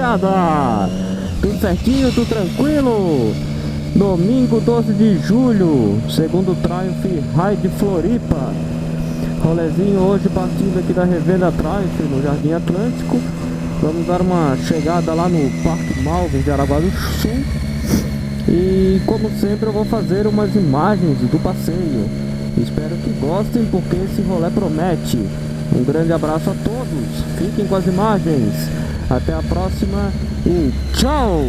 rapaziada? Tudo certinho, tudo tranquilo? Domingo 12 de julho, segundo Triumph Ride Floripa. Rolezinho hoje partindo aqui da revenda Triumph no Jardim Atlântico. Vamos dar uma chegada lá no Parque Malvern de Araguá do Sul. E como sempre eu vou fazer umas imagens do passeio. Espero que gostem porque esse rolê promete. Um grande abraço a todos, fiquem com as imagens. Até a próxima e tchau!